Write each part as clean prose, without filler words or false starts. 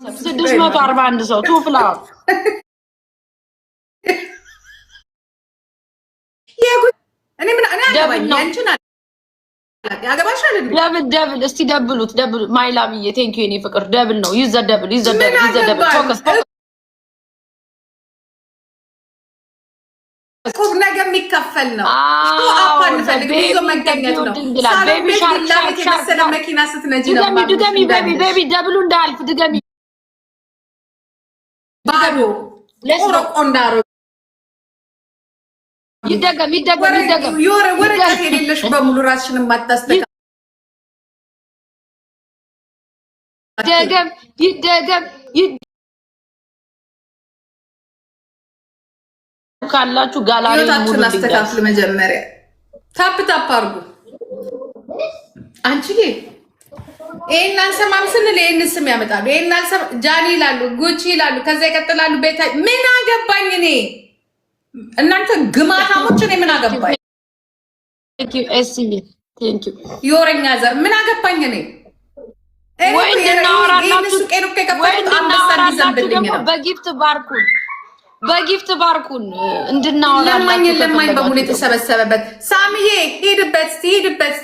641 ሰው ቱፍላ እኔ ምን አገባኝ አንቺና ያገባሻል እንዴ? ደብል እስቲ ደብሉት ማይላብዬ ቴንክ ዩ እኔ ፍቅር ደብል ነው ይዘደብል ፎከስ ቁም ነገር የሚከፈል ነው። አሁን ፈልግ ብዙ መገኘት ነው። ቤቢ ሻርክ የመሰለ መኪና ስትነጂ ነው። ድገሚ ቤቢ ደብሉ እንዳልፍ ድገሚ ባዶ ቆሮቆንዳሮ ይደገም ወረቀት የሌለሽ በሙሉ ራስሽን ማታስተካ ይደገም ካላችሁ ጋላሪ ሙሉ አስተካክሉ። መጀመሪያ ታፕ አድርጉ። አንቺ ይሄን አልሰማም ስንል ይሄን ስም ያመጣሉ። ይሄን አልሰማ ጃኒ ይላሉ፣ ጉቺ ይላሉ፣ ከዛ ይቀጥላሉ። ቤታ ምን አገባኝ እኔ እናንተ ግማታሞች። እኔ ምን አገባኝ? ቴንክ ዩ ኤስሲ ቴንክ ዩ የወረኛ ዘር ምን አገባኝ እኔ ወይ እናወራላችሁ በጊፍት ባርኩን እንድናወራላችሁ ለማኝ በሙሉ የተሰበሰበበት ሳምዬ ሄድበት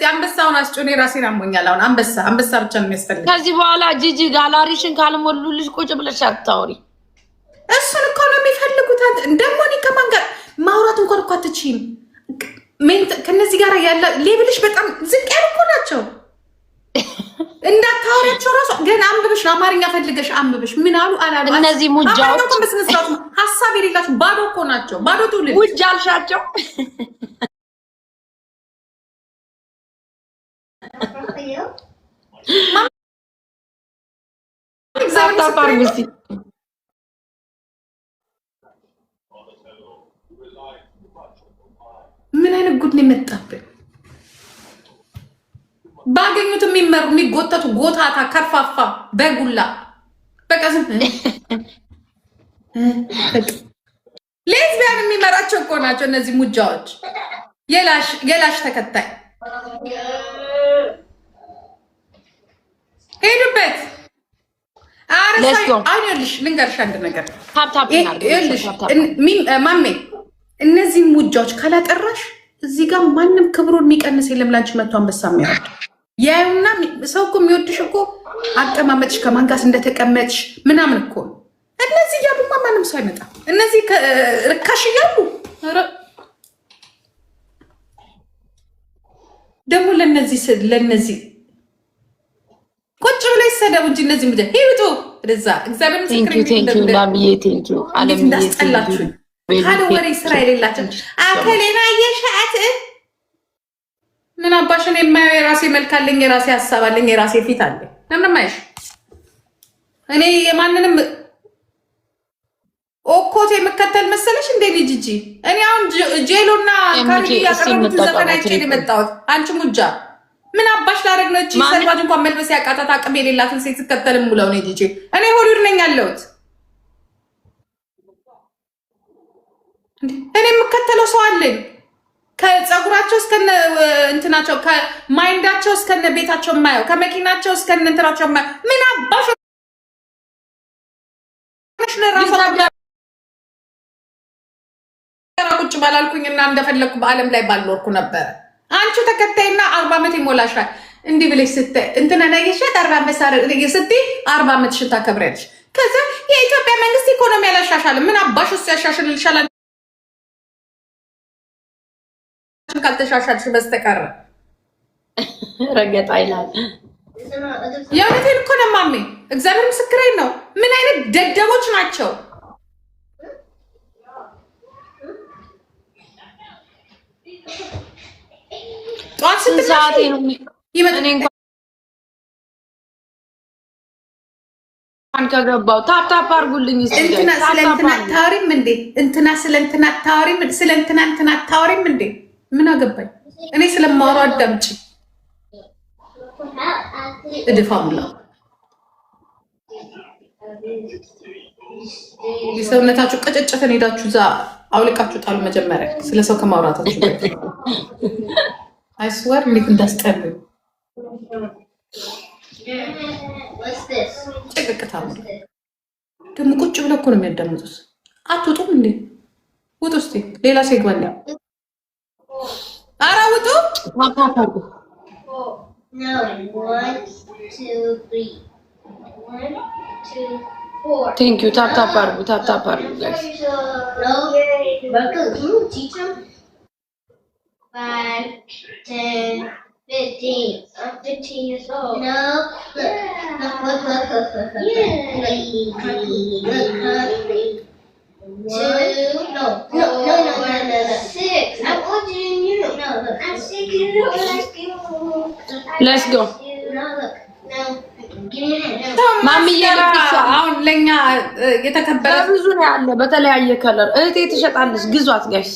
አንበሳውን አስጮኔ ራሴን አሞኛል። አሁን አንበሳ ብቻ ነው የሚያስፈልግ። ከዚህ በኋላ ጂጂ ጋላሪሽን ካልሞሉልሽ ቁጭ ብለሽ አታውሪ። እሱን እኮ ነው የሚፈልጉት። ደግሞ እኔ ከማን ጋር ማውራት እንኳን እኮ አትችይም። ከነዚህ ጋር ያለ ሌብልሽ በጣም ዝቅ ያሉ እኮ ናቸው። እንዳታወሪያቸው ራሱ ገና አንብብሽ አማርኛ ፈልገሽ አንብብሽ ምን አሉ አላሉ። እነዚህ ሙጃዎች ሀሳብ የሌላቸው ባዶ እኮ ናቸው። ባዶ ትውልድ ሙጃ አልሻቸው። ምን አይነት ጉድ ነው የመጣብን? ባገኙት የሚመሩ የሚጎተቱ ጎታታ ከርፋፋ በጉላ በቃ ሌዝቢያን የሚመራቸው እኮ ናቸው እነዚህ ሙጃዎች። የላሽ ተከታይ ሄዱበት። አይልሽ ልንገርሽ አንድ ነገር ማሜ፣ እነዚህ ሙጃዎች ካላጠራሽ እዚህ ጋር ማንም ክብሩን የሚቀንስ የለም። ላንቺ መጥቶ አንበሳ የሚያወርድ ያዩና ሰው እኮ የሚወድሽ እኮ አቀማመጥሽ ከማን ጋር እንደተቀመጥሽ ምናምን እኮ ነው። እነዚህ እያሉማ ማንም ሰው አይመጣም። እነዚህ ርካሽ እያሉ ደግሞ ለነዚህ ቁጭ ብለው ይሰደቡ እንጂ እነዚህ ምደ ሄውጡ ወደዛ እግዚአብሔር እንዳስጠላችሁ ካለ ወሬ ስራ የሌላቸው አከሌና የሻት ምን አባሽን የማየው የራሴ መልክ አለኝ፣ የራሴ ሀሳብ አለኝ፣ የራሴ ፊት አለኝ። ለምን ማይሽ እኔ የማንንም ኦኮት የምከተል መሰለሽ እንዴ ጂጂ? እኔ አሁን ጄሎና ካሪ ያቀረቡት ዘፈን አይቼ የመጣሁት አንቺ ሙጃ ምን አባሽ ላደርግ ነው? እቺ ሰልባጅ እንኳን መልበስ ያቃታት አቅም የሌላትን ሴት ትከተልም ሙለው ነው ጂጂ። እኔ ሆሊውድ ነኝ ያለሁት። እኔ የምከተለው ሰው አለኝ። ከፀጉራቸው እስከነ እንትናቸው ከማይንዳቸው እስከነ ቤታቸው የማየው ከመኪናቸው እስከነ እንትናቸው የማየው ምን አባሽ ቁጭ ባላልኩኝና እንደፈለግኩ በዓለም ላይ ባልኖርኩ ነበረ። አንቺ ተከታይና 40 ዓመት ይሞላሻል እንዲህ ብለሽ ስትይ እንትና ነገሽት 40 ዓመት ስትይ 40 ዓመትሽን ታከብሪያለሽ። ከዛ የኢትዮጵያ መንግስት ኢኮኖሚ አላሻሻልም። ምን አባሽ እሱ ያሻሽልልሻል ካልተሻሻልሽ በስተቀር ረገጣ ይላል። የእውነቴን እኮ ነው ማሜ፣ እግዚአብሔር ምስክሬን ነው። ምን አይነት ደደቦች ናቸው! ጠዋት ስትሰዓቴ ነው ከገባው ታፕታፕ አድርጉልኝ። እንትና ስለ እንትና አታወሪም እንዴ? እንትና ስለ እንትና አታወሪም? ስለ እንትና አታወሪም እንዴ? ምን አገባኝ እኔ ስለማወራው አዳምጪ። እድፋሙላ የሰውነታችሁ ቀጨጨተን ሄዳችሁ እዛ አውልቃችሁ ጣሉ። መጀመሪያ ስለ ሰው ከማውራታችሁ አይስወር እንዴት እንዳስጠሉ ጭቅቅ ቅታሙ ደግሞ ቁጭ ብለው እኮ ነው የሚያዳምጡት። አትወጡም እንዴ? ውጡ እስኪ ሌላ ሰው ይግባል። ኧረ ውጡ። ቴንክ ዩ ታፕ አድርጉ ጋይስ። 5, 10, 15. I'm 15 years old. No. Look. Two. No. 6. I'm older than you. No, look. I'm 6 years old. Let's go. No, look. No. Give me a hand. ማሚዬ አሁን ለኛ የተከበረ ብዙ ነው ያለ በተለያየ ከለር እህቴ ትሸጣለች። ግዟት ጋይስ።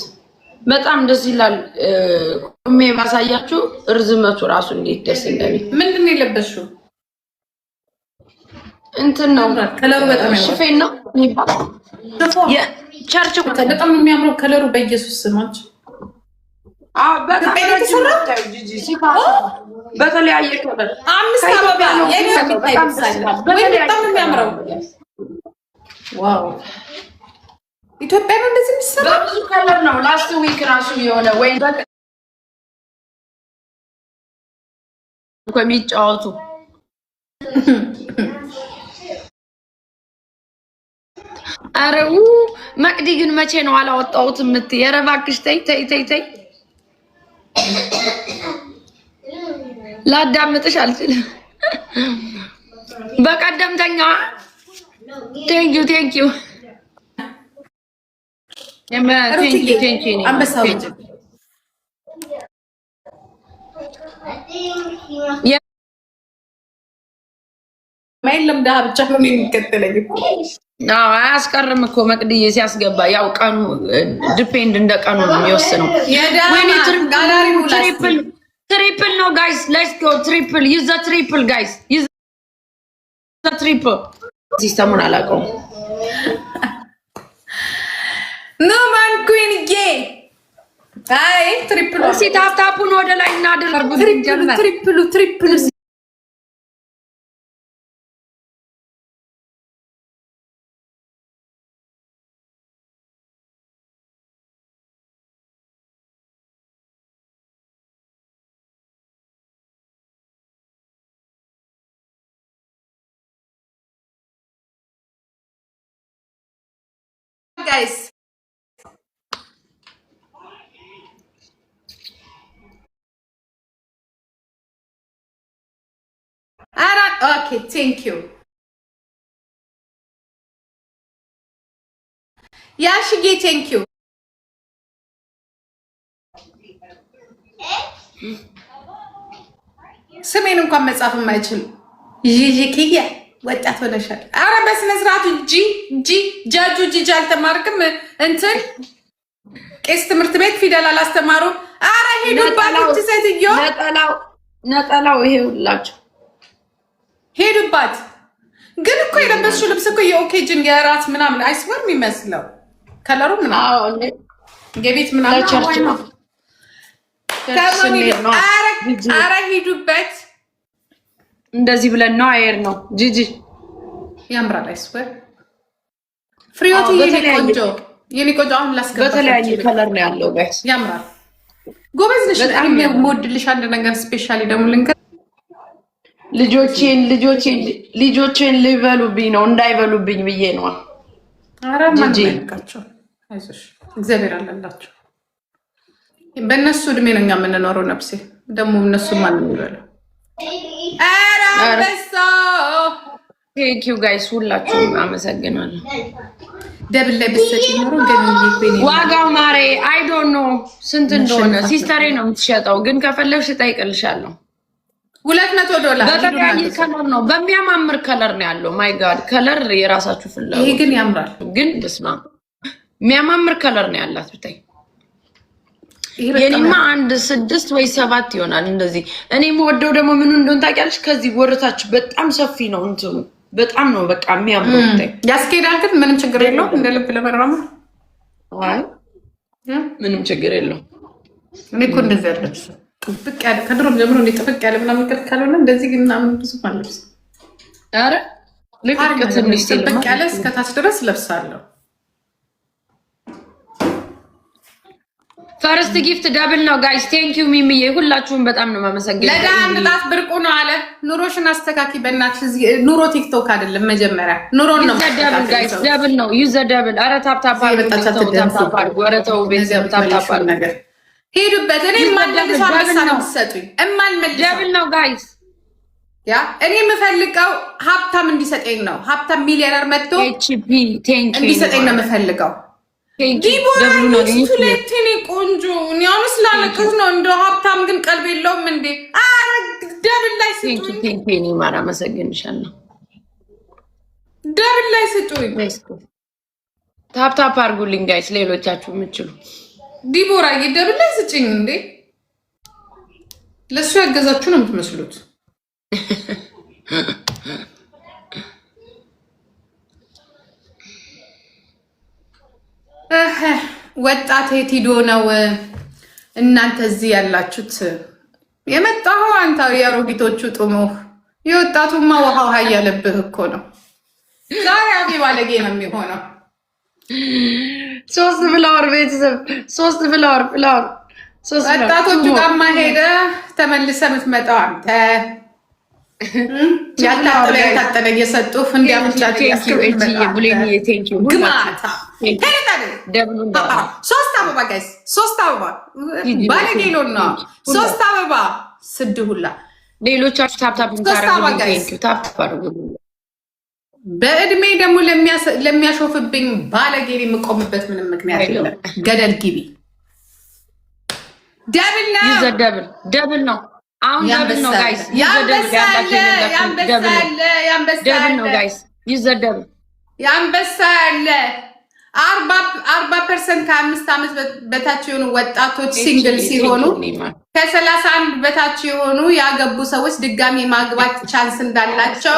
በጣም ደስ ይላል። ቆሜ ባሳያችሁ እርዝመቱ ራሱ እንዴት ደስ እንደሚል። ምንድን ነው የለበሽው? እንትን ነው ከለሩ በጣም ሽፌን ነው የሚባለው። የቸርች በጣም የሚያምረው ከለሩ በኢየሱስ ስማች። በጣም በተለያየ ከለር 5 አበባ በጣም የሚያምረው። ዋው ኢትዮጵያ ነው እንደዚህ የሚሰራ በብዙ ከለር ነው። ላስት ዊክ ራሱ የሆነ ወይ የሚጫወቱ አረው መቅዲ ግን መቼ ነው አላወጣሁት የምትይ? ኧረ እባክሽ ተይ ላዳምጥሽ አልችልም። በቀደምተኛ ቴንክ ዩ አንበሳው ማይለም ዳህ ብቻ ነው የሚከተለኝ እኮ። አያስቀርም እኮ መቅድዬ ሲያስገባ ያው ቀኑ ዲፔንድ እንደ ቀኑ ነው የሚወስነው። ትሪፕል ነው ጋይስ ሌትስ ጎ ትሪፕል ዩዝ ዘ ትሪፕል ጋይስ ዩዝ ዘ ትሪፕል ሲስተሙን አላውቀውም። ኖ ማን ኩዊን ጌ አይ ትሪፕል እስኪ ታፕታፑን ወደ ላይ እናድርግ። ትሪፕሉ guys okay thank you ያሽጌ thank you ስሜን እንኳን መጻፍ የማይችል ጂጂኪያ ወጣት ሆነሻል። አረ በስነ ስርዓቱ ጃጁ ጂጂ አልተማርክም። እንትን ቄስ ትምህርት ቤት ፊደል አላስተማሩ። አረ ሄዱባት እቺ ሴትዮ ነጠላው ይሄውላችሁ ሄዱባት። ግን እኮ የለበስሽው ልብስ እኮ የኦኬጅን የራት ምናምን አይስወር የሚመስለው ከለሩ ምናምን የቤት ምናምን ነው። አረ ሄዱበት። እንደዚህ ብለን ነው አየር ነው ጂጂ ያምራል። አይስወር ፍሪዮት የኔ ቆንጆ አሁን ላስገባ። በተለያየ ከለር ነው ያለው ጋይስ ያምራል። ጎበዝ ነሽ። እኔ የምወድልሽ አንድ ነገር ስፔሻሊ ደግሞ ልንገር፣ ልጆቼን ሊበሉብኝ ነው እንዳይበሉብኝ ብዬ ነው። ኧረ ማን ይልካቸው። አይዞሽ እግዚአብሔር አለላቸው። በእነሱ እድሜ ነው እኛ የምንኖረው። ነፍሴ ደግሞ እነሱ ማን የሚበለው? ቴንክ ዩ ጋይስ ሁላችሁም አመሰግናለሁ። ደብል ላይ ብትሰጪ ኖሮ ገንዬ ዋጋው ማሬ አይ ዶንት ኖ ስንት እንደሆነ ሲስተሬ ነው የምትሸጠው፣ ግን ከፈለግሽ እጠይቅልሻለሁ። $200 በተለያየ ከለር ነው፣ በሚያማምር ከለር ነው ያለው። ማይ ጋድ ከለር የራሳችሁ ፍላጎት። ይሄ ግን ያምራል። ግን በስማ የሚያማምር ከለር ነው ያላት ብታይ። የኔማ 6 ወይ 7 ይሆናል እንደዚህ። እኔ የምወደው ደግሞ ምን እንደሆነ ታውቂያለሽ? ከዚህ ወረታች በጣም ሰፊ ነው እንትኑ በጣም ነው በቃ የሚያምረው። ያስኬዳል። ግን ምንም ችግር የለውም። እንደ ልብ ለመራመድ አይ ምንም ችግር የለውም። እኔ እኮ እንደዚህ ያለች ጥብቅ ያለ ከድሮም ጀምሮ እንደ ጥብቅ ያለ ምናምን ካልሆነ እንደዚህ ግን ምናምን ብዙ ማለት አረ ልቅቅ ትንሽ ጥብቅ ያለ እስከታች ድረስ ለብሳለሁ። ፈርስት ጊፍት ደብል ነው ጋይስ። ቴንክ ዩ ሚሚዬ፣ ሁላችሁም በጣም ነው የማመሰግነው። ለዳን ምጣት ብርቁ ነው አለ። ኑሮሽን አስተካኪ በእናትሽ። ኑሮ ቲክቶክ አይደለም መጀመሪያ ኑሮን ነው። ደብል ጋይስ፣ ደብል ነው ዩዘ ደብል። ኧረ ታፕታፕ አድርጉ። ኧረ ተው ቤተሰብ ታፕታፕ ነገር ሄዱበት። እኔ የማልመልሰው አንበሳ ነው የምትሰጡኝ። የማልመልሰው ደብል ነው ጋይስ። ያ እኔ የምፈልገው ሀብታም እንዲሰጠኝ ነው። ሀብታም ሚሊዮነር መጥቶ ኤችፒ ቴንክ ዩ እንዲሰጠኝ ነው የምፈልገው። ዲቦራ ቱሌቴኔ ቆንጆ እኔውን ስላለቀስ ነው። እንደ ሀብታም ግን ቀልብ የለውም እንዴ? አረ ደብል ላይ ስጡኝ። ቴንክ ዩ ማራ አመሰግንሻለሁ። ደብል ላይ ስጡኝ። ታፕታፕ አድርጉልኝ ጋይስ፣ ሌሎቻችሁ የምትችሉ። ዲቦራ ደብል ላይ ስጭኝ እንዴ! ለሱ ያገዛችሁ ነው የምትመስሉት። ወጣት የት ሄዶ ነው እናንተ እዚህ ያላችሁት? የመጣሁ አንተ የአሮጊቶቹ ጥሞ የወጣቱማ ውሃ ውሃ እያለብህ እኮ ነው። ዛሬ አቢ ባለጌ ነው የሚሆነው። 3 ፍላወር ቤተሰብ 3 ፍላወር ወጣቶቹ ጋማ ሄደ ተመልሰ የምትመጣው አንተ ያታጠለ ያታጠለ እየሰጡ እንዲያመቻቸው ግማታ ሶስት አበባ ጋይስ፣ 3 አበባ ባለጌሎን ነው። 3 አበባ ስድ ሁላ ሌሎቻችሁ ታፕታፕ በእድሜ ደግሞ ለሚያሾፍብኝ ባለጌ የምቆምበት ምንም ምክንያት የለም። ገደል ግቢ። ደብል ነው ደብል ነው። አሁን ደብል ነው ጋይስ። ደብል ነው ጋይስ። ይዘደብ ያንበሳ ያለ 40% ከ5 ዓመት በታች የሆኑ ወጣቶች ሲንግል ሲሆኑ ከ31 በታች የሆኑ ያገቡ ሰዎች ድጋሚ ማግባት ቻንስ እንዳላቸው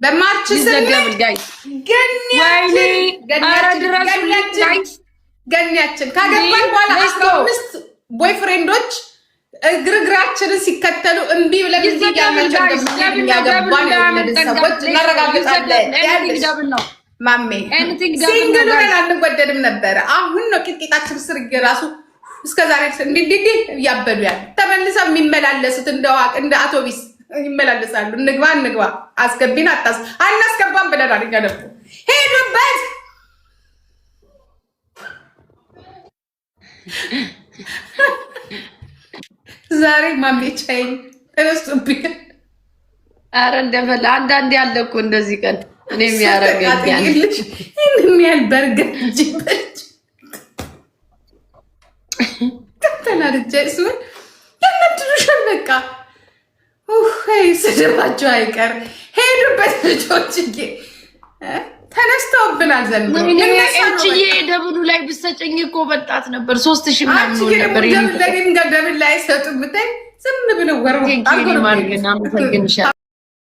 በማርች ገኛችን ካገባን በኋላ 15 ቦይፍሬንዶች እግርግራችንን ሲከተሉ እምቢ ብለን እዚህ ያመቸው ያገባን ሰዎች እናረጋግጣለን። ማሜ ሲንግል ሆነን አንወደድም ነበረ። አሁን ነው ቂጣችን ስር ራሱ እስከዛሬ እንዲህ እያበዱ ያለ ተመልሰው የሚመላለሱት እንደ አውቶቢስ ይመላለሳሉ። እንግባ አስገቢን አናስገባም ብለናል። እኛ ደግሞ ሄዱበት። ዛሬ ማሜቻዬን ተነስቶብኝ። አረ እንደፈለ አንዳንዴ ያለ እኮ እንደዚህ ቀን እኔ የሚያረገኛል የሚያል በርገር ጅበች ከተናርጀስ ያመድሩሻል። በቃ ስድባቸው አይቀር ሄዱበት። ልጆች ተነስተውብናል። ዘንድሮ እችዬ ደብሉ ላይ ብሰጨኝ እኮ በጣት ነበር። 3000 ምናምን ነበር። ደብል ላይ ሰጡ ብታይ ዝም ብለው ወርው